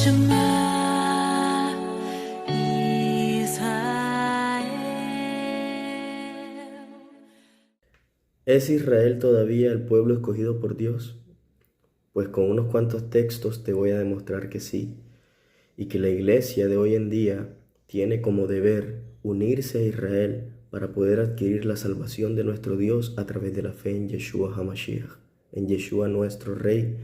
Shema Israel. ¿Es Israel todavía el pueblo escogido por Dios? Pues con unos cuantos textos te voy a demostrar que sí, y que la iglesia de hoy en día tiene como deber unirse a Israel para poder adquirir la salvación de nuestro Dios a través de la fe en Yeshua HaMashiach, en Yeshua nuestro Rey,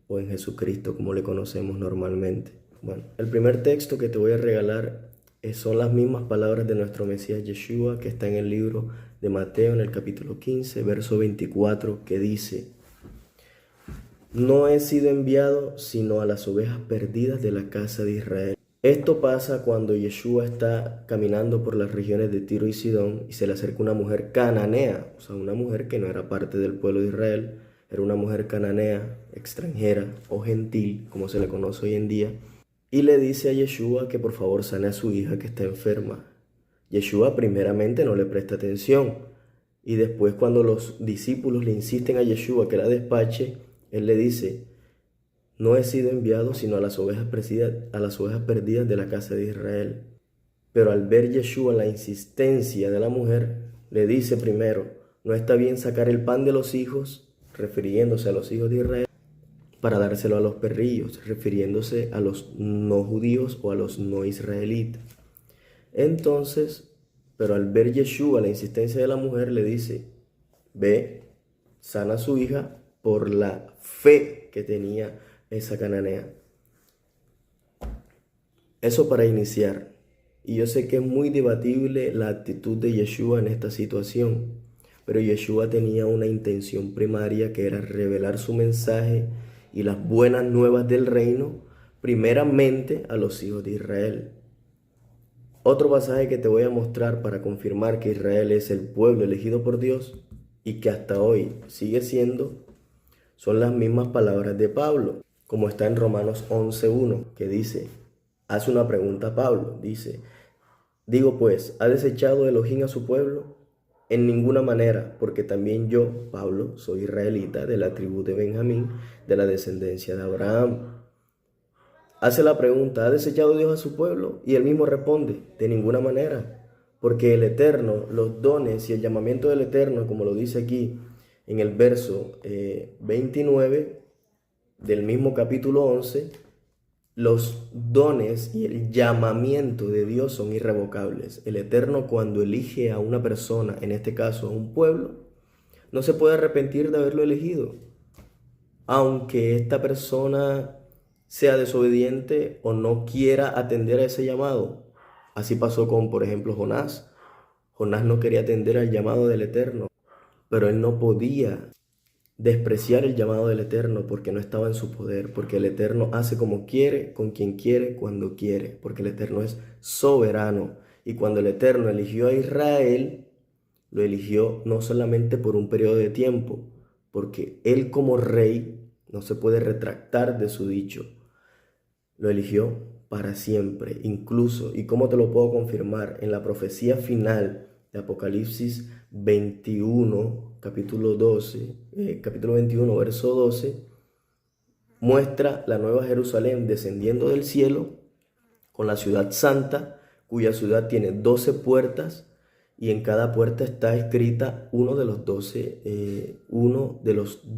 o en Jesucristo como le conocemos normalmente. Bueno, el primer texto que te voy a regalar son las mismas palabras de nuestro Mesías Yeshua, que está en el libro de Mateo en el capítulo 15, verso 24, que dice: no he sido enviado sino a las ovejas perdidas de la casa de Israel. Esto pasa cuando Yeshua está caminando por las regiones de Tiro y Sidón y se le acerca una mujer cananea, o sea, una mujer que no era parte del pueblo de Israel, era una mujer cananea, extranjera o gentil, como se le conoce hoy en día, y le dice a Yeshua que por favor sane a su hija que está enferma. Yeshua primeramente no le presta atención, y después cuando los discípulos le insisten a Yeshua que la despache, él le dice: no he sido enviado sino a las ovejas perdidas de la casa de Israel. Pero al ver Yeshua la insistencia de la mujer, le dice primero: no está bien sacar el pan de los hijos, refiriéndose a los hijos de Israel, para dárselo a los perrillos, refiriéndose a los no judíos o a los no israelitas. Entonces, pero al ver Yeshua la insistencia de la mujer, le dice: ve, sana a su hija, por la fe que tenía esa cananea. Eso para iniciar. Y yo sé que es muy debatible la actitud de Yeshua en esta situación, pero Yeshua tenía una intención primaria, que era revelar su mensaje y las buenas nuevas del reino primeramente a los hijos de Israel. Otro pasaje que te voy a mostrar para confirmar que Israel es el pueblo elegido por Dios y que hasta hoy sigue siendo, son las mismas palabras de Pablo, como está en Romanos 11:1, que dice, hace una pregunta a Pablo, dice: digo pues, ¿ha desechado Elohim a su pueblo? En ninguna manera, porque también yo, Pablo, soy israelita de la tribu de Benjamín, de la descendencia de Abraham. Hace la pregunta: ¿ha desechado Dios a su pueblo? Y él mismo responde: de ninguna manera, porque el Eterno, los dones y el llamamiento del Eterno, como lo dice aquí en el verso 29 del mismo capítulo 11, los dones y el llamamiento de Dios son irrevocables. El Eterno, cuando elige a una persona, en este caso a un pueblo, no se puede arrepentir de haberlo elegido, aunque esta persona sea desobediente o no quiera atender a ese llamado. Así pasó con, por ejemplo, Jonás. Jonás no quería atender al llamado del Eterno, pero él no podía despreciar el llamado del Eterno porque no estaba en su poder, porque el Eterno hace como quiere, con quien quiere, cuando quiere, porque el Eterno es soberano. Y cuando el Eterno eligió a Israel, lo eligió no solamente por un periodo de tiempo, porque él como rey no se puede retractar de su dicho. Lo eligió para siempre, incluso, ¿y cómo te lo puedo confirmar? En la profecía final de Apocalipsis 21, capítulo 21, verso 12, muestra la nueva Jerusalén descendiendo del cielo con la ciudad santa, cuya ciudad tiene 12 puertas, y en cada puerta está escrita uno de los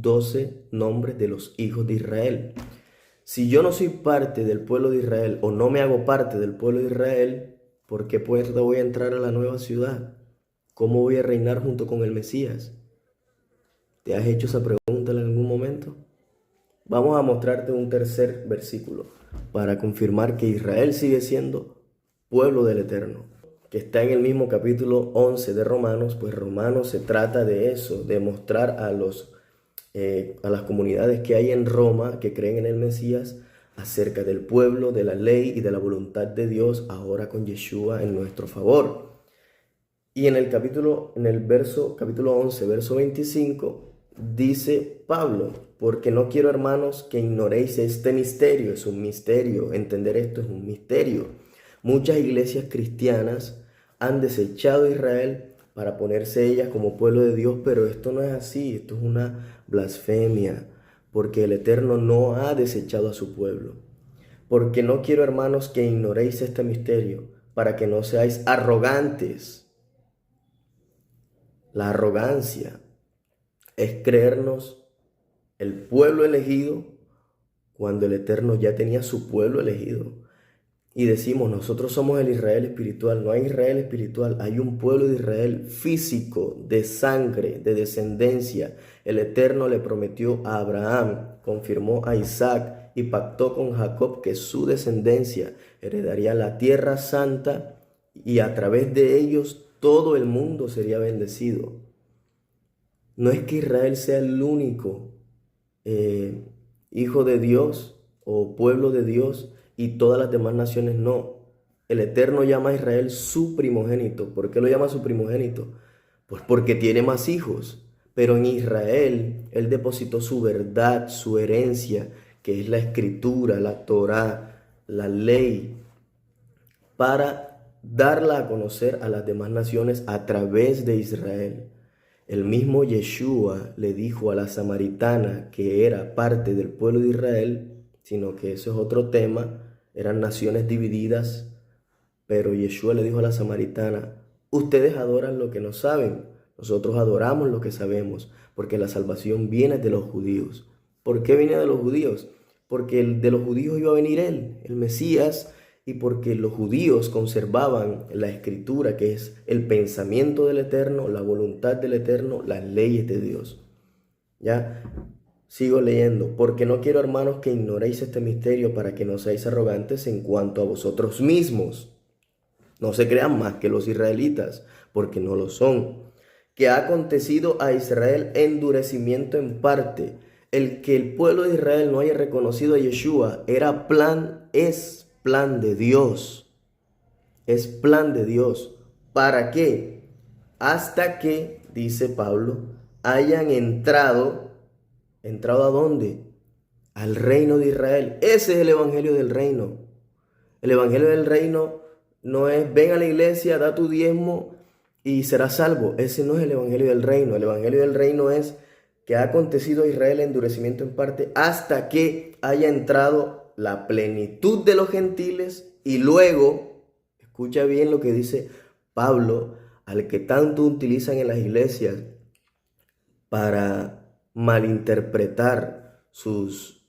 12 nombres de los hijos de Israel. Si yo no soy parte del pueblo de Israel o no me hago parte del pueblo de Israel, ¿por qué puerta voy a entrar a la nueva ciudad? ¿Cómo voy a reinar junto con el Mesías? ¿Te has hecho esa pregunta en algún momento? Vamos a mostrarte un tercer versículo para confirmar que Israel sigue siendo pueblo del Eterno, que está en el mismo capítulo 11 de Romanos. Pues Romanos se trata de eso, de mostrar a las comunidades que hay en Roma que creen en el Mesías acerca del pueblo, de la ley y de la voluntad de Dios, ahora con Yeshua en nuestro favor. Y en el capítulo 11, verso 25, dice Pablo: porque no quiero, hermanos, que ignoréis este misterio. Es un misterio, entender esto es un misterio. Muchas iglesias cristianas han desechado a Israel para ponerse ellas como pueblo de Dios, pero esto no es así, esto es una blasfemia, porque el Eterno no ha desechado a su pueblo. Porque no quiero, hermanos, que ignoréis este misterio, para que no seáis arrogantes. La arrogancia es creernos el pueblo elegido cuando el Eterno ya tenía su pueblo elegido. Y decimos, nosotros somos el Israel espiritual. No hay Israel espiritual, hay un pueblo de Israel físico, de sangre, de descendencia. El Eterno le prometió a Abraham, confirmó a Isaac y pactó con Jacob que su descendencia heredaría la tierra santa y a través de ellos todo el mundo sería bendecido. No es que Israel sea el único hijo de Dios o pueblo de Dios y todas las demás naciones no. El Eterno llama a Israel su primogénito. ¿Por qué lo llama su primogénito? Pues porque tiene más hijos. Pero en Israel Él depositó su verdad, su herencia, que es la escritura, la Torá, la ley, para darla a conocer a las demás naciones a través de Israel. El mismo Yeshua le dijo a la samaritana que era parte del pueblo de Israel, sino que eso es otro tema, eran naciones divididas, pero Yeshua le dijo a la samaritana, ustedes adoran lo que no saben, nosotros adoramos lo que sabemos, porque la salvación viene de los judíos. ¿Por qué viene de los judíos? Porque de los judíos iba a venir él, el Mesías, y porque los judíos conservaban la escritura, que es el pensamiento del Eterno, la voluntad del Eterno, las leyes de Dios. ¿Ya? Sigo leyendo. Porque no quiero, hermanos, que ignoréis este misterio para que no seáis arrogantes en cuanto a vosotros mismos. No se crean más que los israelitas, porque no lo son. Que ha acontecido a Israel endurecimiento en parte. El que el pueblo de Israel no haya reconocido a Yeshua es plan de Dios. Es plan de Dios. ¿Para qué? Hasta que, dice Pablo, hayan entrado. ¿Entrado a dónde? Al reino de Israel. Ese es el evangelio del reino. El evangelio del reino no es ven a la iglesia, da tu diezmo y serás salvo. Ese no es el evangelio del reino. El evangelio del reino es que ha acontecido a Israel endurecimiento en parte hasta que haya entrado la plenitud de los gentiles y luego, escucha bien lo que dice Pablo, al que tanto utilizan en las iglesias para malinterpretar sus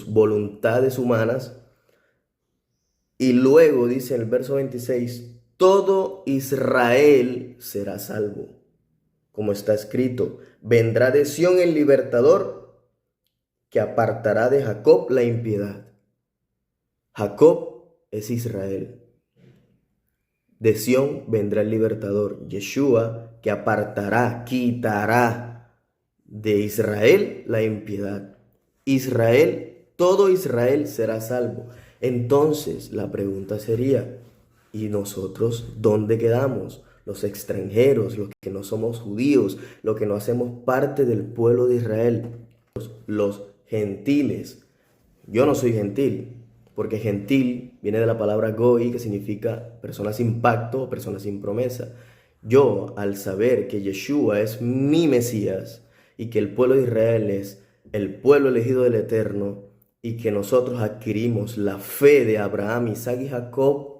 voluntades humanas. Y luego dice en el verso 26, todo Israel será salvo. Como está escrito, vendrá de Sión el libertador que apartará de Jacob la impiedad. Jacob es Israel. De Sión vendrá el libertador, Yeshua, que apartará, quitará de Israel la impiedad. Israel, todo Israel será salvo. Entonces la pregunta sería, ¿y nosotros dónde quedamos? Los extranjeros, los que no somos judíos, los que no hacemos parte del pueblo de Israel, los gentiles. Yo no soy gentil, porque gentil viene de la palabra goy, que significa persona sin pacto o persona sin promesa. Yo, al saber que Yeshua es mi Mesías y que el pueblo de Israel es el pueblo elegido del Eterno y que nosotros adquirimos la fe de Abraham, Isaac y Jacob,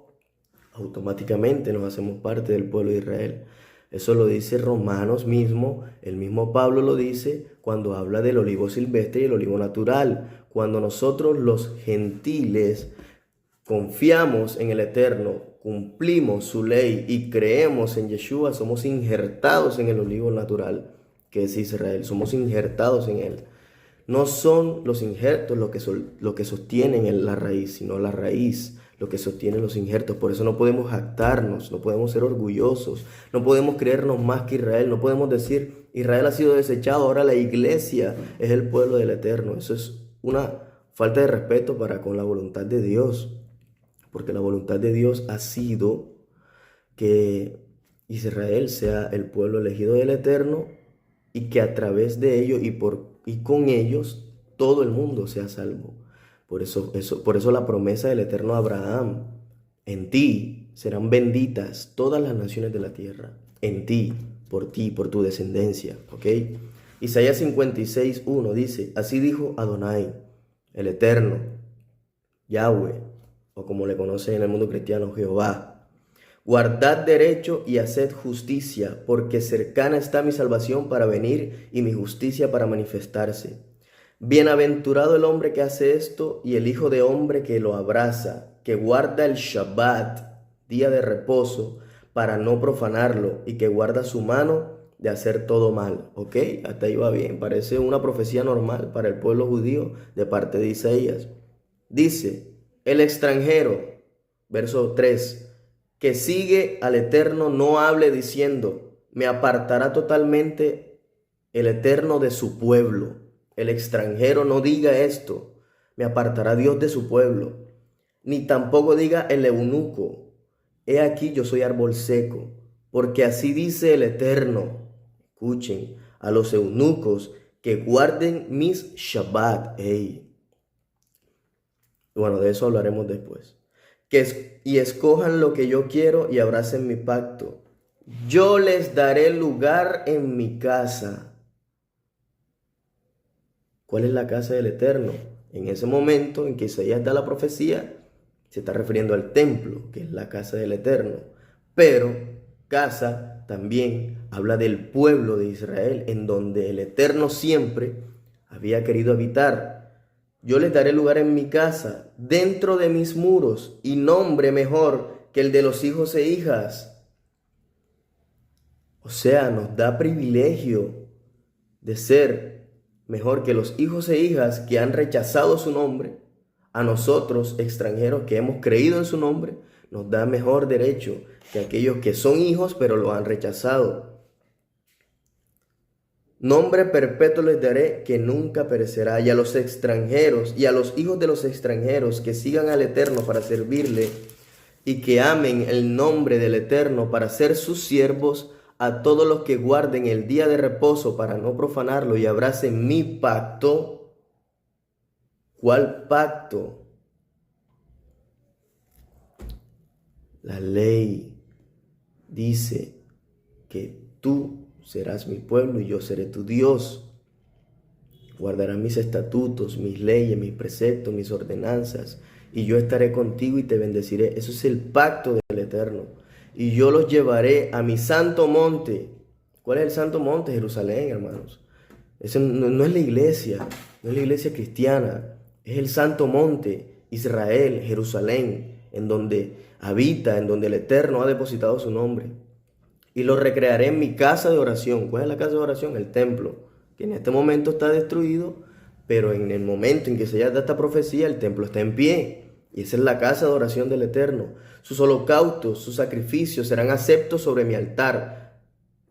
automáticamente nos hacemos parte del pueblo de Israel. Eso lo dice Romanos mismo, el mismo Pablo lo dice cuando habla del olivo silvestre y el olivo natural. Cuando nosotros los gentiles confiamos en el Eterno, cumplimos su ley y creemos en Yeshua, somos injertados en el olivo natural, que es Israel, somos injertados en él. No son los injertos lo que sostienen en la raíz, sino la raíz lo que sostiene los injertos. Por eso no podemos jactarnos, no podemos ser orgullosos, no podemos creernos más que Israel, no podemos decir Israel ha sido desechado, ahora la iglesia es el pueblo del Eterno. Eso es una falta de respeto para con la voluntad de Dios, porque la voluntad de Dios ha sido que Israel sea el pueblo elegido del Eterno y que a través de ellos y con ellos todo el mundo sea salvo. Por eso la promesa del Eterno a Abraham, en ti serán benditas todas las naciones de la tierra, en ti, por tu descendencia, ¿ok? Isaías 56:1 dice, así dijo Adonai, el Eterno, Yahweh, o como le conocen en el mundo cristiano, Jehová. Guardad derecho y haced justicia, porque cercana está mi salvación para venir y mi justicia para manifestarse. Bienaventurado el hombre que hace esto y el hijo de hombre que lo abraza, que guarda el Shabbat, día de reposo, para no profanarlo, y que guarda su mano de hacer todo mal. ¿Ok? Hasta ahí va bien. Parece una profecía normal para el pueblo judío de parte de Isaías. Dice, el extranjero, verso 3, que sigue al Eterno no hable diciendo, me apartará totalmente el Eterno de su pueblo. El extranjero no diga esto, me apartará Dios de su pueblo. Ni tampoco diga el eunuco, he aquí yo soy árbol seco, porque así dice el Eterno. Escuchen, a los eunucos que guarden mis Shabbat. Hey. Bueno, de eso hablaremos después. Y escojan lo que yo quiero y abracen mi pacto. Yo les daré lugar en mi casa. ¿Cuál es la casa del Eterno? En ese momento en que Isaías da la profecía, se está refiriendo al templo, que es la casa del Eterno. Pero casa también habla del pueblo de Israel, en donde el Eterno siempre había querido habitar. Yo les daré lugar en mi casa, dentro de mis muros, y nombre mejor que el de los hijos e hijas. O sea, nos da privilegio de ser mejor que los hijos e hijas que han rechazado su nombre. A nosotros, extranjeros que hemos creído en su nombre, nos da mejor derecho que aquellos que son hijos pero lo han rechazado. Nombre perpetuo les daré que nunca perecerá, y a los extranjeros y a los hijos de los extranjeros que sigan al Eterno para servirle y que amen el nombre del Eterno para ser sus siervos, a todos los que guarden el día de reposo para no profanarlo y abracen mi pacto. ¿Cuál pacto? La ley dice que tú serás mi pueblo y yo seré tu Dios. Guardarás mis estatutos, mis leyes, mis preceptos, mis ordenanzas, y yo estaré contigo y te bendeciré. Eso es el pacto del Eterno. Y yo los llevaré a mi santo monte. ¿Cuál es el santo monte? Jerusalén, hermanos. Eso no es la iglesia, no es la iglesia cristiana. Es el santo monte, Israel, Jerusalén, en donde habita, en donde el Eterno ha depositado su nombre. Y los recrearé en mi casa de oración. ¿Cuál es la casa de oración? El templo, que en este momento está destruido, pero en el momento en que se da esta profecía, el templo está en pie. Y esa es la casa de oración del Eterno. Sus holocaustos, sus sacrificios serán aceptos sobre mi altar.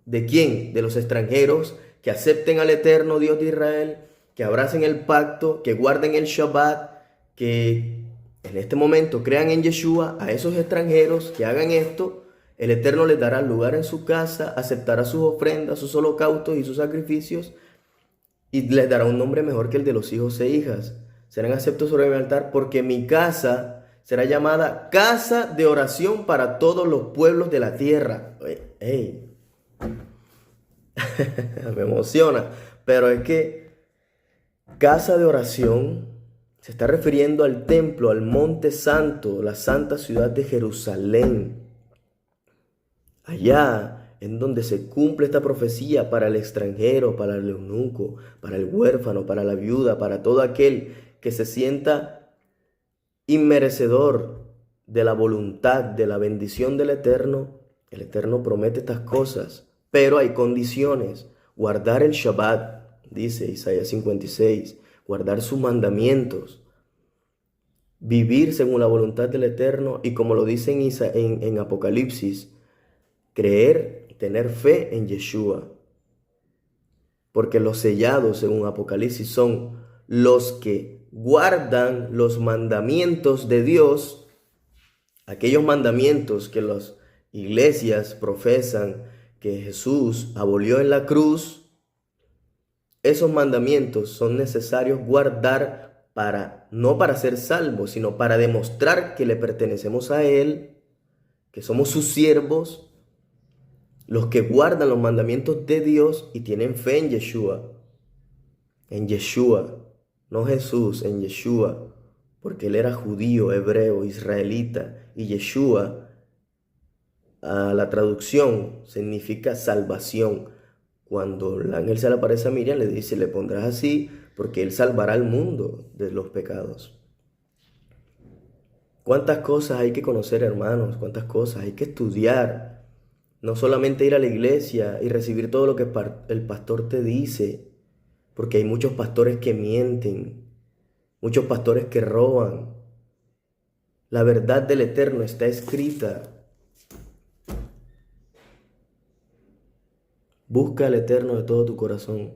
¿De quién? De los extranjeros que acepten al Eterno Dios de Israel, que abracen el pacto, que guarden el Shabbat, que en este momento crean en Yeshua. A esos extranjeros que hagan esto, el Eterno les dará lugar en su casa, aceptará sus ofrendas, sus holocaustos y sus sacrificios, y les dará un nombre mejor que el de los hijos e hijas. Serán aceptos sobre mi altar, porque mi casa será llamada casa de oración para todos los pueblos de la tierra. Hey. Me emociona, pero es que casa de oración se está refiriendo al templo, al monte santo, la santa ciudad de Jerusalén. Allá en donde se cumple esta profecía para el extranjero, para el eunuco, para el huérfano, para la viuda, para todo aquel que se sienta inmerecedor de la voluntad, de la bendición del Eterno. El Eterno promete estas cosas, pero hay condiciones. Guardar el Shabbat, dice Isaías 56, guardar sus mandamientos, vivir según la voluntad del Eterno, y como lo dice en Apocalipsis, creer, tener fe en Yeshua. Porque los sellados, según Apocalipsis, son los que guardan los mandamientos de Dios, aquellos mandamientos que las iglesias profesan que Jesús abolió en la cruz. Esos mandamientos son necesarios guardar no para ser salvos, sino para demostrar que le pertenecemos a Él, que somos sus siervos, los que guardan los mandamientos de Dios y tienen fe en Yeshua. En Yeshua, no Jesús, en Yeshua. porque él era judío, hebreo, israelita, y Yeshua, a la traducción, significa salvación. Cuando el ángel se le aparece a Miriam, le dice, le pondrás así, porque él salvará al mundo de los pecados. ¿Cuántas cosas hay que conocer, hermanos? ¿Cuántas cosas hay que estudiar? No solamente ir a la iglesia y recibir todo lo que el pastor te dice, porque hay muchos pastores que mienten, muchos pastores que roban. La verdad del Eterno está escrita. Busca al Eterno de todo tu corazón.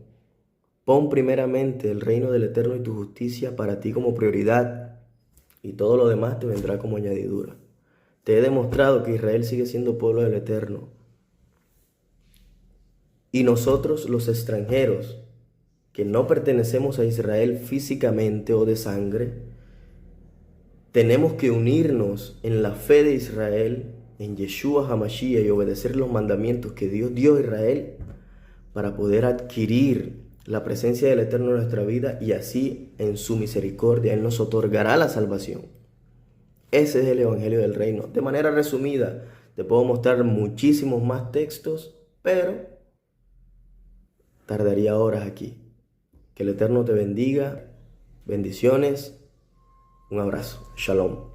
Pon primeramente el reino del Eterno y tu justicia para ti como prioridad, y todo lo demás te vendrá como añadidura. Te he demostrado que Israel sigue siendo pueblo del Eterno. Y nosotros, los extranjeros, que no pertenecemos a Israel físicamente o de sangre, tenemos que unirnos en la fe de Israel, en Yeshua HaMashiach, y obedecer los mandamientos que Dios dio a Israel para poder adquirir la presencia del Eterno en nuestra vida, y así en su misericordia Él nos otorgará la salvación. Ese es el Evangelio del Reino. De manera resumida, te puedo mostrar muchísimos más textos, pero tardaría horas aquí. Que el Eterno te bendiga. Bendiciones. Un abrazo. Shalom.